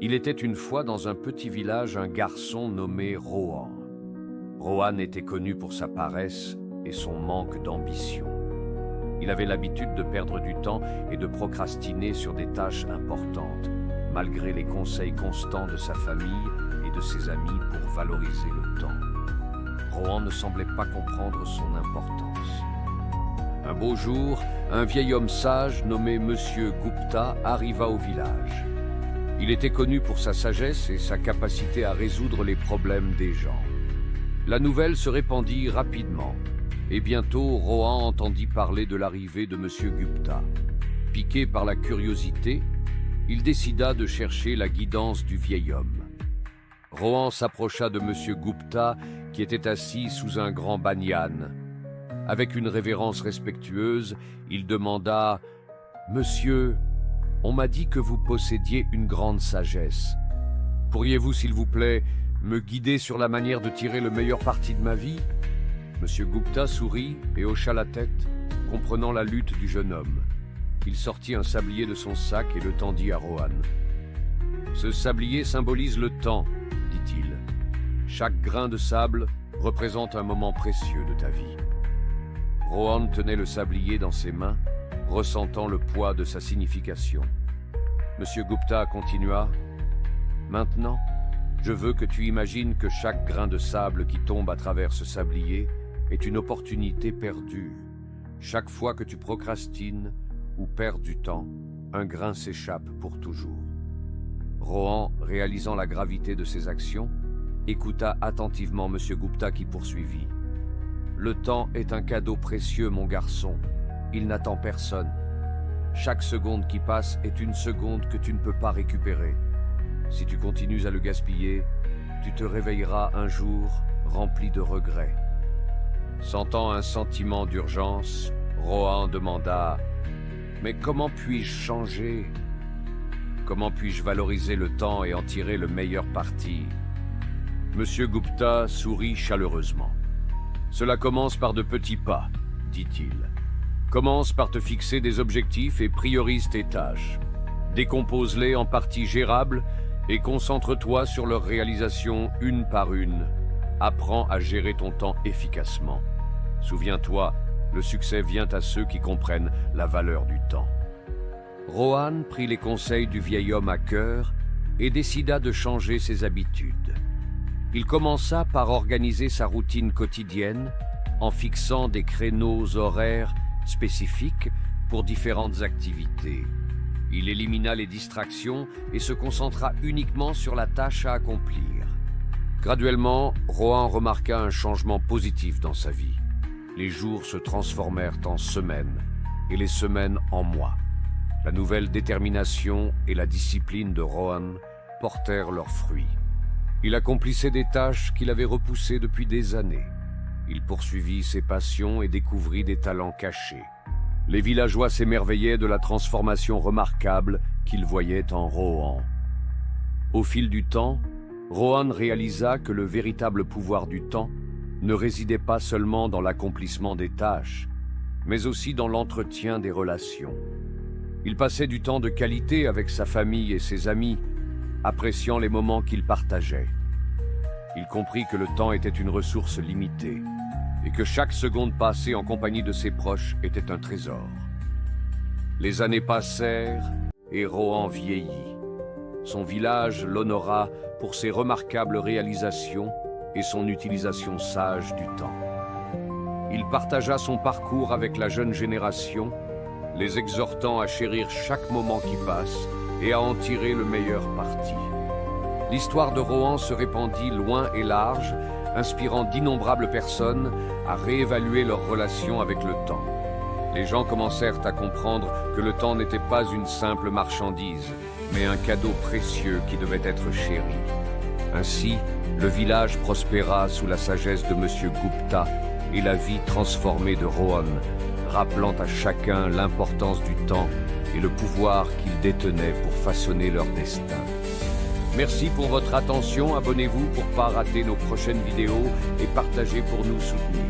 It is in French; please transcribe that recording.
Il était une fois dans un petit village un garçon nommé Rohan. Rohan était connu pour sa paresse et son manque d'ambition. Il avait l'habitude de perdre du temps et de procrastiner sur des tâches importantes, malgré les conseils constants de sa famille et de ses amis pour valoriser le temps. Rohan ne semblait pas comprendre son importance. Un beau jour, un vieil homme sage nommé Monsieur Gupta arriva au village. Il était connu pour sa sagesse et sa capacité à résoudre les problèmes des gens. La nouvelle se répandit rapidement, et bientôt Rohan entendit parler de l'arrivée de Monsieur Gupta. Piqué par la curiosité, il décida de chercher la guidance du vieil homme. Rohan s'approcha de Monsieur Gupta, qui était assis sous un grand banyan. Avec une révérence respectueuse, il demanda « Monsieur, on m'a dit que vous possédiez une grande sagesse. Pourriez-vous, s'il vous plaît, me guider sur la manière de tirer le meilleur parti de ma vie ?» Monsieur Gupta sourit et hocha la tête, comprenant la lutte du jeune homme. Il sortit un sablier de son sac et le tendit à Rohan. « Ce sablier symbolise le temps, dit-il. Chaque grain de sable représente un moment précieux de ta vie. » Rohan tenait le sablier dans ses mains, ressentant le poids de sa signification. Monsieur Gupta continua. « Maintenant, je veux que tu imagines que chaque grain de sable qui tombe à travers ce sablier est une opportunité perdue. Chaque fois que tu procrastines ou perds du temps, un grain s'échappe pour toujours. » Rohan, réalisant la gravité de ses actions, écouta attentivement Monsieur Gupta qui poursuivit. « Le temps est un cadeau précieux, mon garçon. Il n'attend personne. Chaque seconde qui passe est une seconde que tu ne peux pas récupérer. Si tu continues à le gaspiller, tu te réveilleras un jour rempli de regrets. » Sentant un sentiment d'urgence, Rohan demanda « Mais comment puis-je changer? Comment puis-je valoriser le temps et en tirer le meilleur parti ?» Monsieur Gupta sourit chaleureusement. « Cela commence par de petits pas, dit-il. Commence par te fixer des objectifs et priorise tes tâches. Décompose-les en parties gérables et concentre-toi sur leur réalisation une par une. Apprends à gérer ton temps efficacement. Souviens-toi, le succès vient à ceux qui comprennent la valeur du temps. » Rohan prit les conseils du vieil homme à cœur et décida de changer ses habitudes. Il commença par organiser sa routine quotidienne en fixant des créneaux horaires spécifiques pour différentes activités. Il élimina les distractions et se concentra uniquement sur la tâche à accomplir. Graduellement, Rohan remarqua un changement positif dans sa vie. Les jours se transformèrent en semaines et les semaines en mois. La nouvelle détermination et la discipline de Rohan portèrent leurs fruits. Il accomplissait des tâches qu'il avait repoussées depuis des années. Il poursuivit ses passions et découvrit des talents cachés. Les villageois s'émerveillaient de la transformation remarquable qu'ils voyaient en Rohan. Au fil du temps, Rohan réalisa que le véritable pouvoir du temps ne résidait pas seulement dans l'accomplissement des tâches, mais aussi dans l'entretien des relations. Il passait du temps de qualité avec sa famille et ses amis, appréciant les moments qu'il partageait. Il comprit que le temps était une ressource limitée et que chaque seconde passée en compagnie de ses proches était un trésor. Les années passèrent et Rohan vieillit. Son village l'honora pour ses remarquables réalisations et son utilisation sage du temps. Il partagea son parcours avec la jeune génération, les exhortant à chérir chaque moment qui passe et à en tirer le meilleur parti. L'histoire de Rohan se répandit loin et large, inspirant d'innombrables personnes à réévaluer leurs relations avec le temps. Les gens commencèrent à comprendre que le temps n'était pas une simple marchandise, mais un cadeau précieux qui devait être chéri. Ainsi, le village prospéra sous la sagesse de Monsieur Gupta et la vie transformée de Rohan, rappelant à chacun l'importance du temps et le pouvoir qu'il détenait pour façonner leur destin. Merci pour votre attention, abonnez-vous pour ne pas rater nos prochaines vidéos et partagez pour nous soutenir.